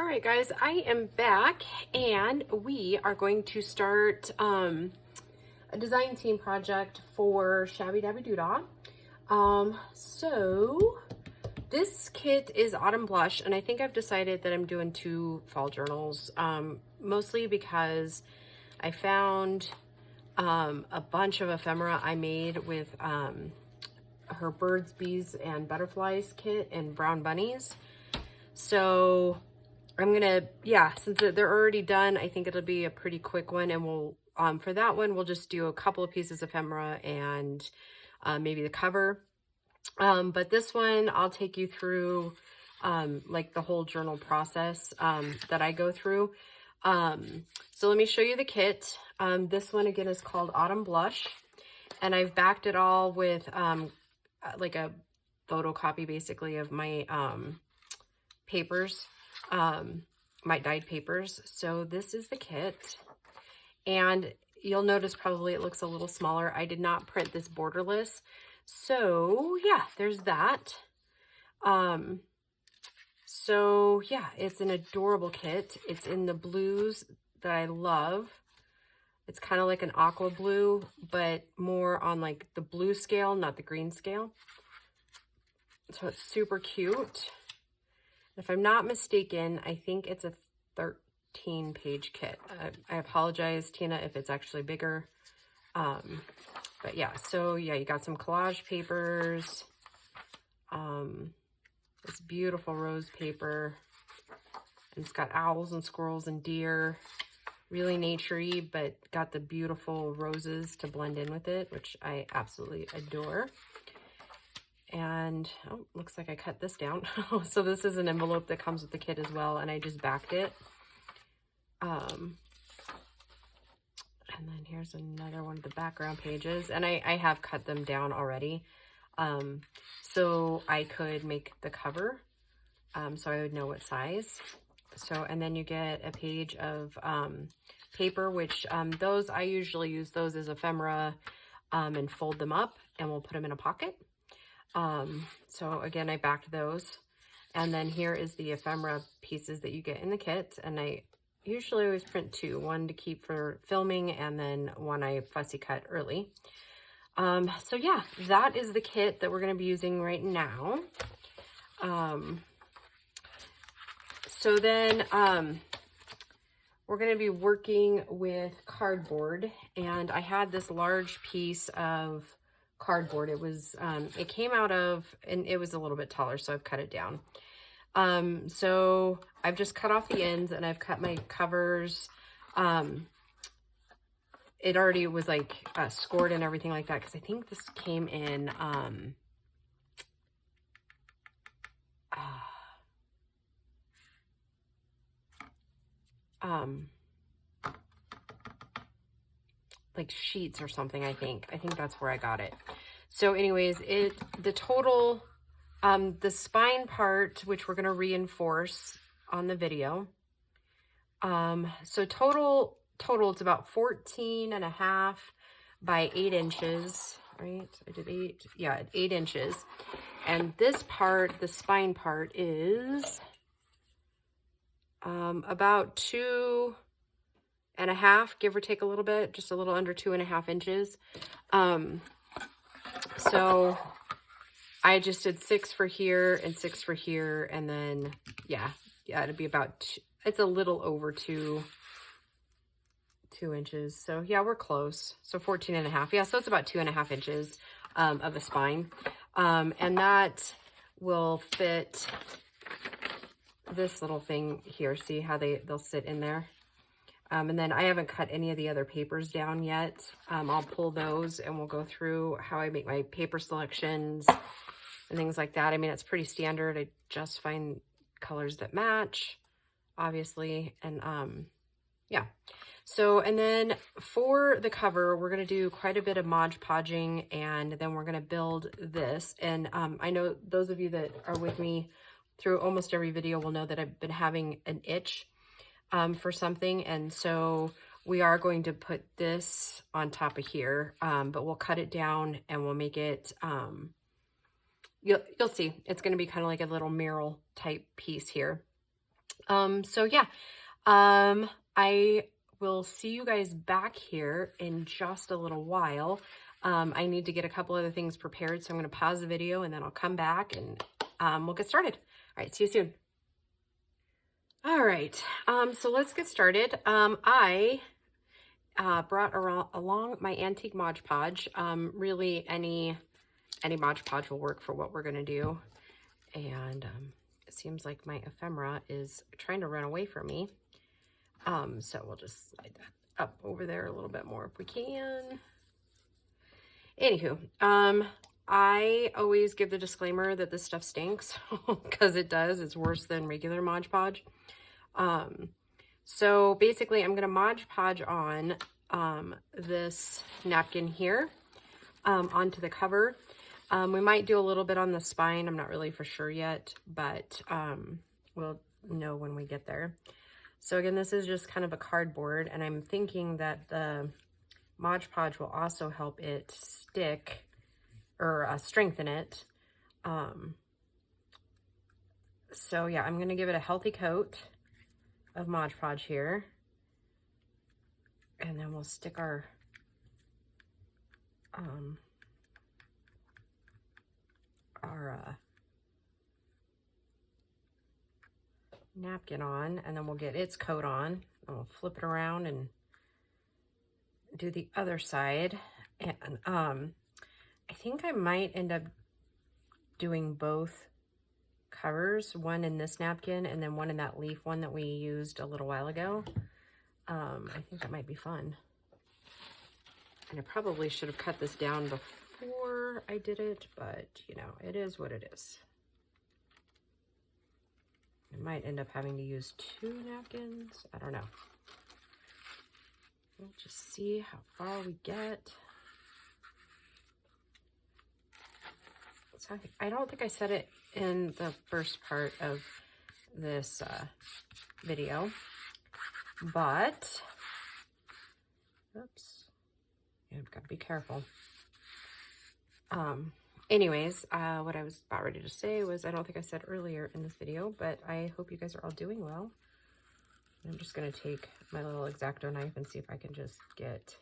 All right, guys, I am back and we are going to start a design team project for Shabbydabbydoodah. So this kit is Autumn Blush, and I think I've decided that I'm doing 2 fall journals, mostly because I found a bunch of ephemera I made with her birds, bees, and butterflies kit and brown bunnies. So I'm gonna, since they're already done, I think it'll be a pretty quick one, and we'll, for that one, we'll just do a couple of pieces of ephemera and maybe the cover. But this one, I'll take you through like the whole journal process that I go through. So let me show you the kit. This one again is called Autumn Blush, and I've backed it all with like a photocopy basically of my papers, my dyed papers. So this is the kit, and you'll notice probably it looks a little smaller. I did not print this borderless, so yeah, there's that. So yeah, it's an adorable kit. It's in the blues that I love. It's kind of like an aqua blue, but more on like the blue scale, not the green scale. So it's super cute. If I'm not mistaken, I think it's a 13-page kit. I apologize, Tina, if it's actually bigger. But yeah, so yeah, you got some collage papers, this beautiful rose paper, and it's got owls and squirrels and deer, really naturey, but got the beautiful roses to blend in with it, which I absolutely adore. And oh, looks like I cut this down. So this is an envelope that comes with the kit as well, and I just backed it. And then here's another one of the background pages, and I have cut them down already, so I could make the cover, so I would know what size. So, and then you get a page of paper, which those I usually use those as ephemera, and fold them up, and we'll put them in a pocket. So again, I backed those. And then here is the ephemera pieces that you get in the kit. And I usually always print 2, one to keep for filming, and then one I fussy cut early. So yeah, that is the kit that we're going to be using right now. So then, we're going to be working with cardboard, and I had this large piece of cardboard. It was it came out of, and it was a little bit taller, so I've cut it down. So I've just cut off the ends, and I've cut my covers. It already was like scored and everything like that, because I think this came in like sheets or something. I think that's where I got it. So anyways, the total, the spine part, which we're going to reinforce on the video. So total it's about 14.5 by 8 inches, right? I did 8, yeah, 8 inches. And this part, the spine part, is about 2.5, give or take a little bit, just a little under 2.5 inches. So I just did 6 for here and 6 for here, and then yeah, it'd be about it's a little over 2 inches. So yeah, we're close. So 14.5, yeah, so it's about 2.5 inches of a spine, and that will fit this little thing here. See how they'll sit in there. And then I haven't cut any of the other papers down yet. I'll pull those, and we'll go through how I make my paper selections and things like that. I mean, it's pretty standard. I just find colors that match, obviously. And yeah. So, and then for the cover, we're going to do quite a bit of Mod Podging, and then we're going to build this. And I know those of you that are with me through almost every video will know that I've been having an itch for something, and so we are going to put this on top of here, but we'll cut it down and we'll make it, you'll see, it's going to be kind of like a little mural type piece here. So yeah, I will see you guys back here in just a little while. I need to get a couple other things prepared, so I'm going to pause the video and then I'll come back and we'll get started. All right, see you soon. All right, so let's get started. I brought along my antique Mod Podge. Really, any Mod Podge will work for what we're going to do. And it seems like my ephemera is trying to run away from me. So we'll just slide that up over there a little bit more if we can. Anywho, I always give the disclaimer that this stuff stinks because it does. It's worse than regular Mod Podge. So basically I'm going to Mod Podge on this napkin here onto the cover. We might do a little bit on the spine. I'm not really for sure yet, but we'll know when we get there. So again, this is just kind of a cardboard, and I'm thinking that the Mod Podge will also help it stick or strengthen it. So yeah, I'm going to give it a healthy coat of Mod Podge here, and then we'll stick our napkin on, and then we'll get its coat on, and we'll flip it around and do the other side. And I think I might end up doing both covers, one in this napkin and then one in that leaf one that we used a little while ago. I think that might be fun. And I probably should have cut this down before I did it, but you know, it is what it is. I might end up having to use 2 napkins. I don't know. We'll just see how far we get. So I don't think I said it in the first part of this video, but, oops, yeah, I've got to be careful. Anyways, what I was about ready to say was, I don't think I said earlier in this video, but I hope you guys are all doing well. I'm just going to take my little X-Acto knife and see if I can just get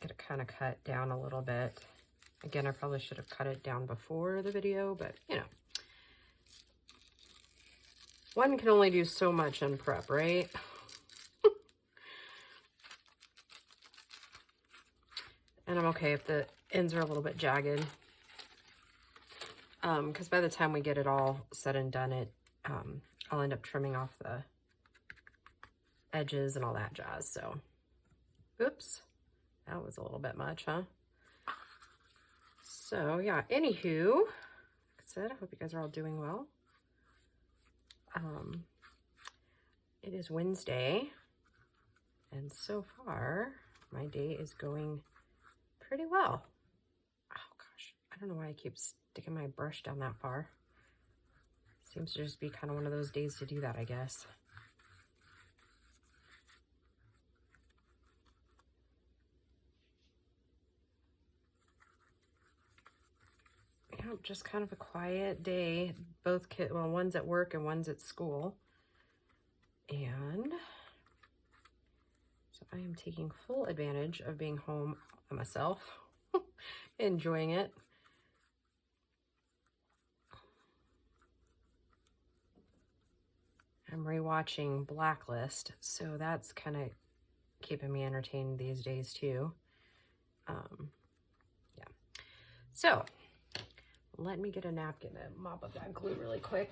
it kind of cut down a little bit. Again, I probably should have cut it down before the video, but you know, one can only do so much in prep, right? And I'm okay if the ends are a little bit jagged, because by the time we get it all said and done, I'll end up trimming off the edges and all that jazz. So, oops, that was a little bit much, huh? So yeah, anywho, like I said, I hope you guys are all doing well. It is Wednesday, and so far my day is going pretty well. Oh gosh, I don't know why I keep sticking my brush down that far. Seems to just be kind of one of those days to do that, I guess. Yeah, just kind of a quiet day. Both kids, well, one's at work and one's at school. And so I am taking full advantage of being home by myself, enjoying it. I'm rewatching Blacklist, so that's kind of keeping me entertained these days too. Yeah. So let me get a napkin and mop up that glue really quick.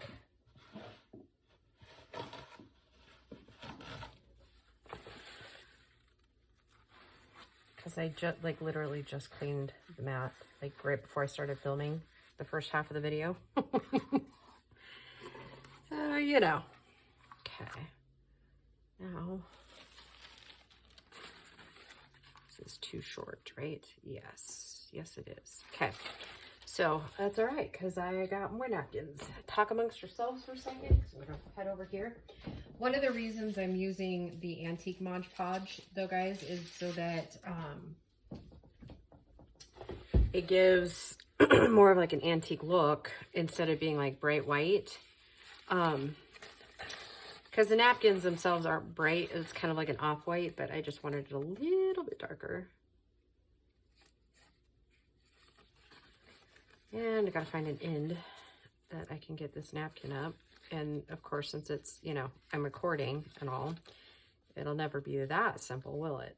Because I just, like, literally just cleaned the mat, like, right before I started filming the first half of the video. So, you know. Okay. Now, this is too short, right? Yes. Yes, it is. Okay. So, that's all right, because I got more napkins. Talk amongst yourselves for a second, so we're going to head over here. One of the reasons I'm using the antique Mod Podge, though, guys, is so that it gives more of like an antique look instead of being like bright white. Because the napkins themselves aren't bright. It's kind of like an off-white, but I just wanted it a little bit darker. And I gotta find an end that I can get this napkin up. And of course, since it's, you know, I'm recording and all, it'll never be that simple, will it?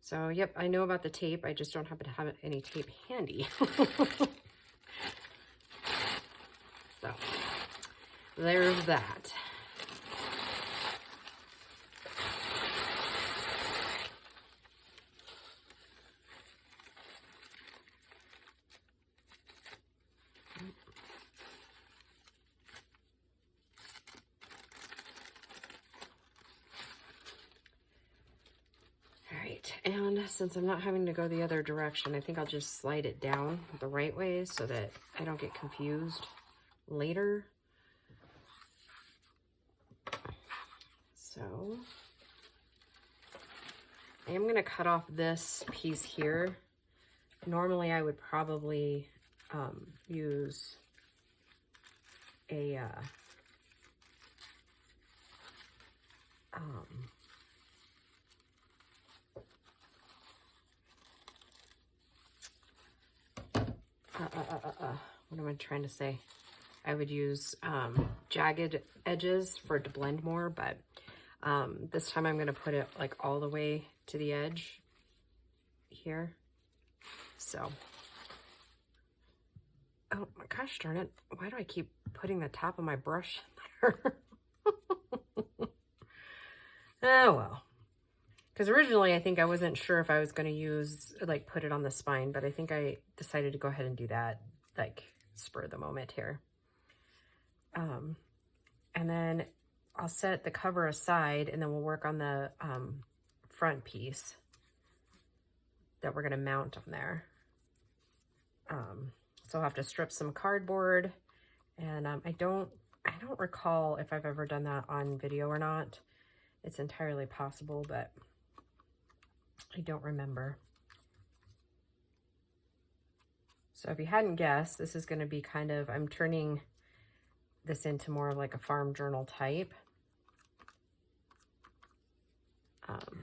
So, yep, I know about the tape. I just don't happen to have any tape handy. So, there's that. And since I'm not having to go the other direction, I think I'll just slide it down the right way so that I don't get confused later. So I am going to cut off this piece here. Normally I would probably use a what am I trying to say? I would use jagged edges for it to blend more, but this time I'm going to put it like all the way to the edge here. So, oh my gosh darn it. Why do I keep putting the top of my brush in there? Oh well. Because originally I think I wasn't sure if I was going to use, like, put it on the spine, but I think I decided to go ahead and do that, like, spur of the moment here. And then I'll set the cover aside, and then we'll work on the front piece that we're going to mount on there. So I'll have to strip some cardboard, and I don't recall if I've ever done that on video or not. It's entirely possible, but I don't remember. So if you hadn't guessed, this is going to be kind of, I'm turning this into more of like a farm journal type.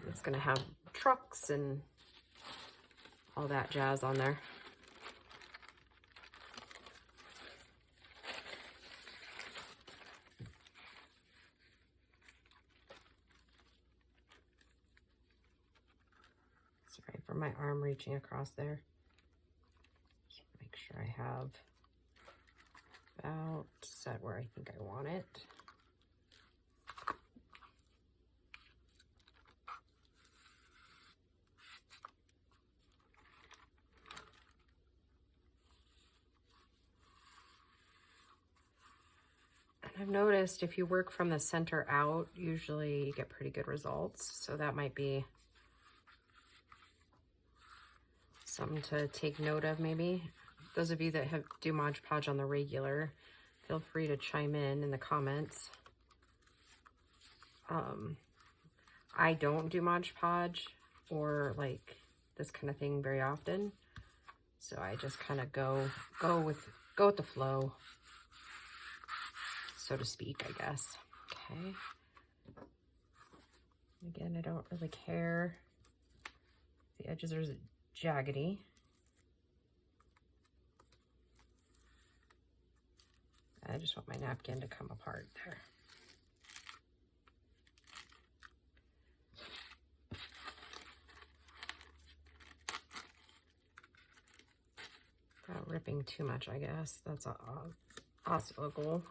It's going to have trucks and all that jazz on there. Sorry for my arm reaching across there. Just make sure I have about set where I think I want it. I've noticed if you work from the center out, usually you get pretty good results. So that might be something to take note of maybe. Those of you that do Mod Podge on the regular, feel free to chime in the comments. I don't do Mod Podge or like this kind of thing very often. So I just kind of go with the flow, so to speak, I guess. Okay. Again, I don't really care. The edges are jaggedy. I just want my napkin to come apart there. Without ripping too much, I guess. That's also a goal.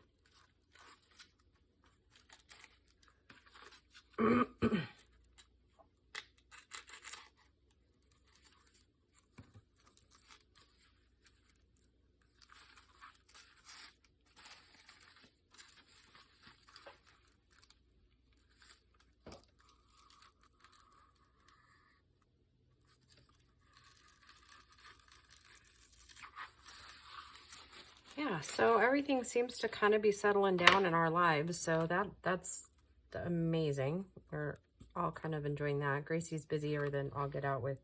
Yeah, so everything seems to kind of be settling down in our lives, so that's amazing. We're all kind of enjoying that. Gracie's busier than I'll get out with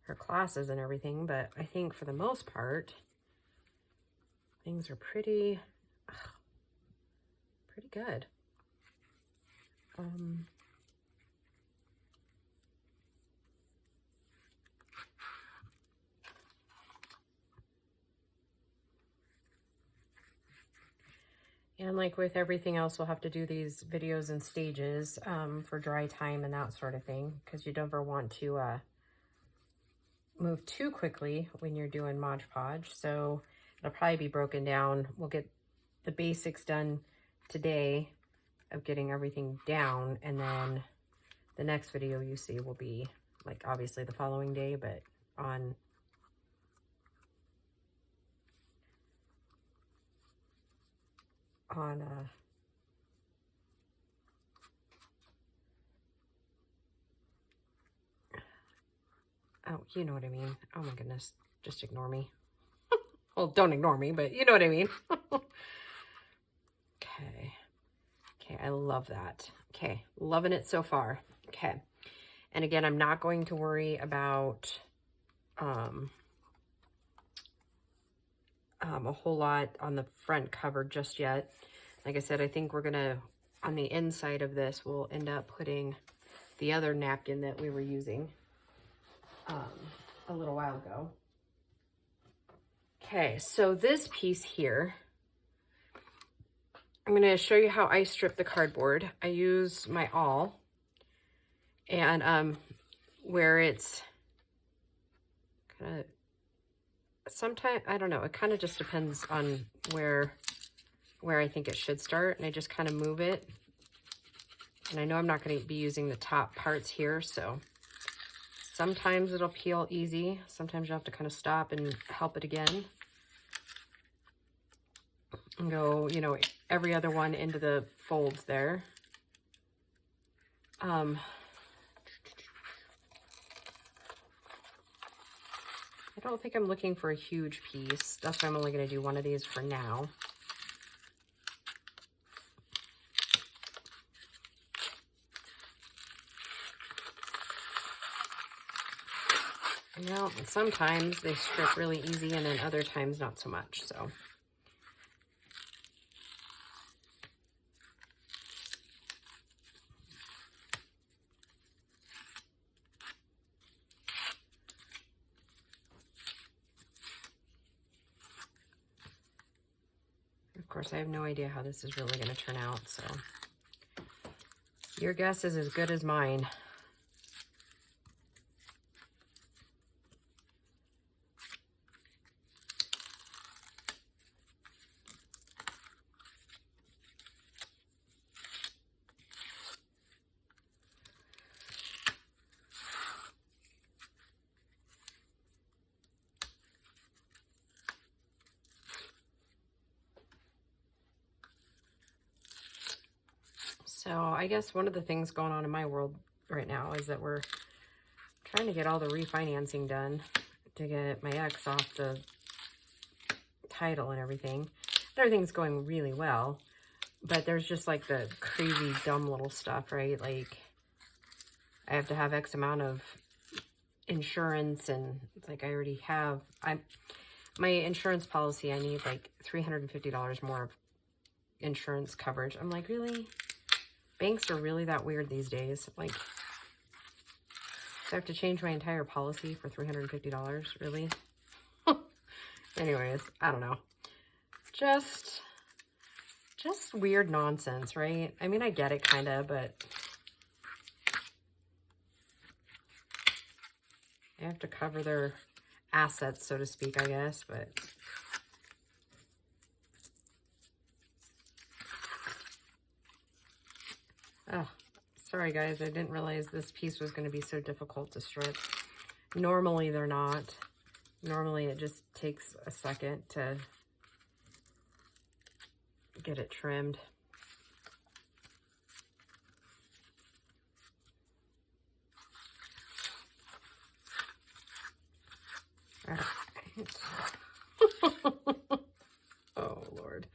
her classes and everything, but I think for the most part, Things are pretty good. And like with everything else, we'll have to do these videos in stages for dry time and that sort of thing, because you never want to move too quickly when you're doing Mod Podge. So it'll probably be broken down. We'll get the basics done today of getting everything down, and then the next video you see will be like obviously the following day, but on oh, you know what I mean. Oh my goodness, just ignore me. Well, don't ignore me, but you know what I mean. Okay. Okay, I love that. Okay, loving it so far. Okay. And again, I'm not going to worry about a whole lot on the front cover just yet. Like I said, I think we're gonna, on the inside of this, we'll end up putting the other napkin that we were using a little while ago. Okay, so this piece here, I'm gonna show you how I strip the cardboard. I use my awl, and where it's kind of, sometimes, I don't know, it kind of just depends on where I think it should start, and I just kind of move it. And I know I'm not going to be using the top parts here, so sometimes it'll peel easy. Sometimes you'll have to kind of stop and help it again. And go, you know, every other one into the folds there. I don't think I'm looking for a huge piece. That's why I'm only going to do one of these for now. You know, sometimes they strip really easy, and then other times not so much, so. Of course, I have no idea how this is really going to turn out, so your guess is as good as mine. So I guess one of the things going on in my world right now is that we're trying to get all the refinancing done to get my ex off the title and everything. Everything's going really well, but there's just like the crazy dumb little stuff, right? Like I have to have X amount of insurance, and it's like I already have, my insurance policy, I need like $350 more of insurance coverage. I'm like, really? Banks are really that weird these days. Like, so I have to change my entire policy for $350, really? Anyways, I don't know. Just weird nonsense, right? I mean, I get it kind of, but I have to cover their assets, so to speak, I guess, but oh, sorry guys, I didn't realize this piece was going to be so difficult to strip. Normally they're not. Normally it just takes a second to get it trimmed. All right. Oh Lord.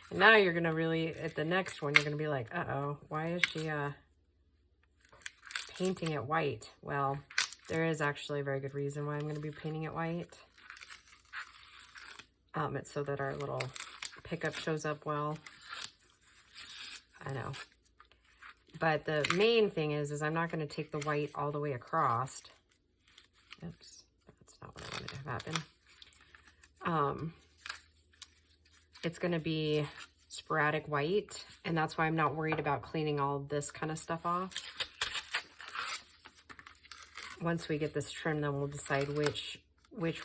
And now you're gonna really, at the next one, you're gonna be like, uh-oh, why is she painting it white? Well, there is actually a very good reason why I'm gonna be painting it white. It's so that our little pickup shows up well. I know. But the main thing is I'm not going to take the white all the way across. Oops, that's not what I wanted to have happen. It's going to be sporadic white, and that's why I'm not worried about cleaning all this kind of stuff off. Once we get this trim, then we'll decide which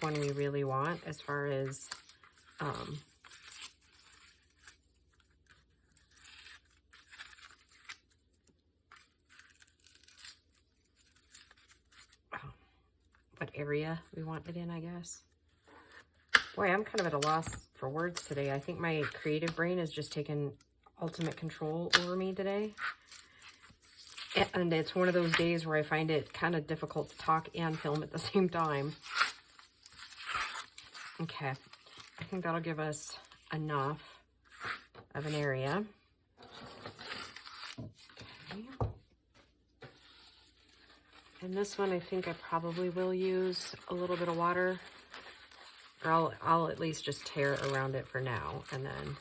one we really want as far as what area we want it in, I guess. Boy, I'm kind of at a loss for words today. I think my creative brain has just taken ultimate control over me today. And it's one of those days where I find it kind of difficult to talk and film at the same time. Okay, I think that'll give us enough of an area. Okay. And this one, I think I probably will use a little bit of water. Or I'll at least just tear around it for now, and then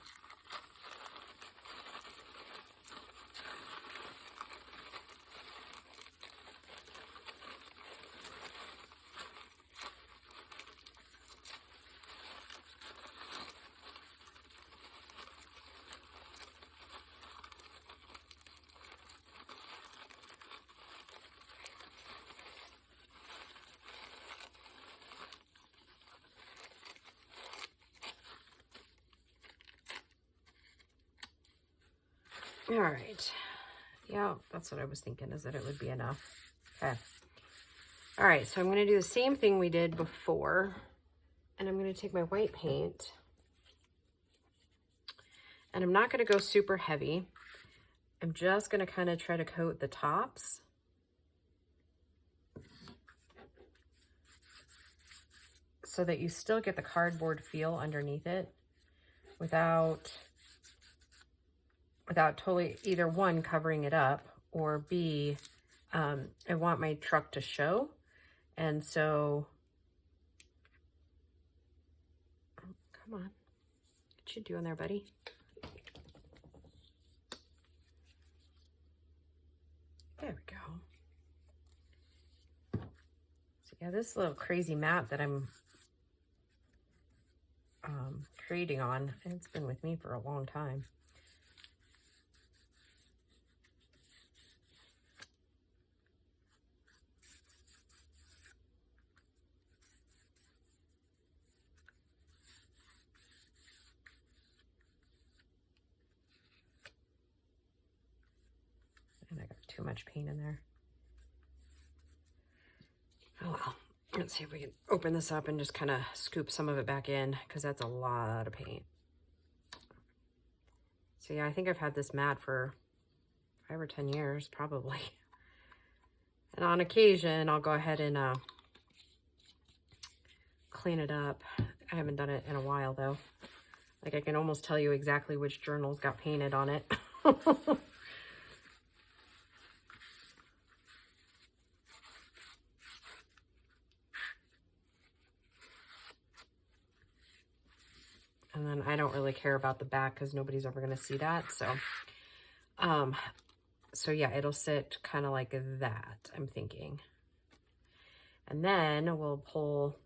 all right. Yeah, that's what I was thinking, is that it would be enough. Okay. All right, so I'm going to do the same thing we did before, and I'm going to take my white paint, and I'm not going to go super heavy. I'm just going to kind of try to coat the tops. So that you still get the cardboard feel underneath it without totally either one covering it up, or B, I want my truck to show. And so, oh, come on, what you doing there, buddy? There we go. So yeah, this little crazy map that I'm creating on, it's been with me for a long time. And I got too much paint in there. Oh well. Let's see if we can open this up and just kind of scoop some of it back in, because that's a lot of paint. So yeah, I think I've had this mat for 5 or 10 years, probably. And on occasion, I'll go ahead and clean it up. I haven't done it in a while, though. Like, I can almost tell you exactly which journals got painted on it. And then I don't really care about the back because nobody's ever going to see that. So yeah, it'll sit kind of like that, I'm thinking. And then we'll pull,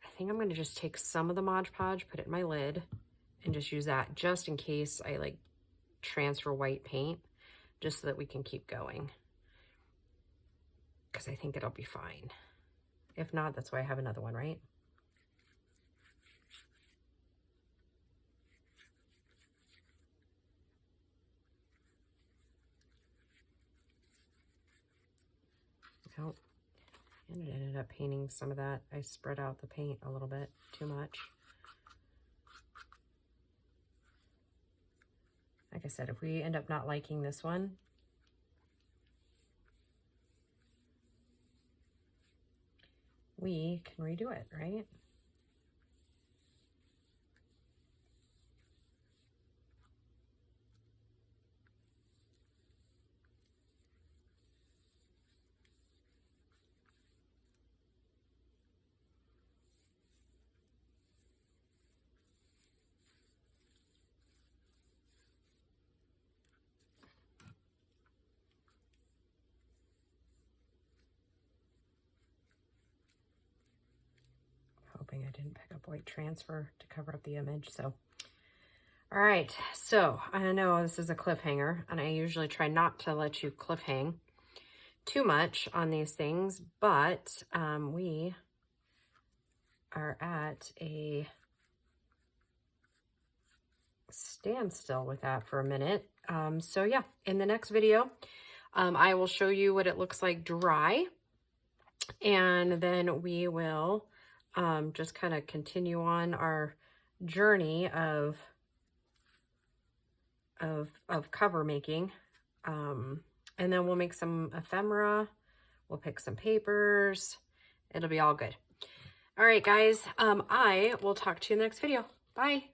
I think I'm going to just take some of the Mod Podge, put it in my lid, and just use that just in case I like transfer white paint, just so that we can keep going. Because I think it'll be fine. If not, that's why I have another one, right? Oh, and it ended up painting some of that. I spread out the paint a little bit too much. Like I said, if we end up not liking this one, we can redo it, right? hoping I didn't pick up white transfer to cover up the image. So, all right. So I know this is a cliffhanger, and I usually try not to let you cliffhang too much on these things, but we are at a standstill with that for a minute. So yeah, in the next video, I will show you what it looks like dry, and then we will just kind of continue on our journey of cover making. And then we'll make some ephemera, we'll pick some papers, it'll be all good. All right, guys, I will talk to you in the next video. Bye.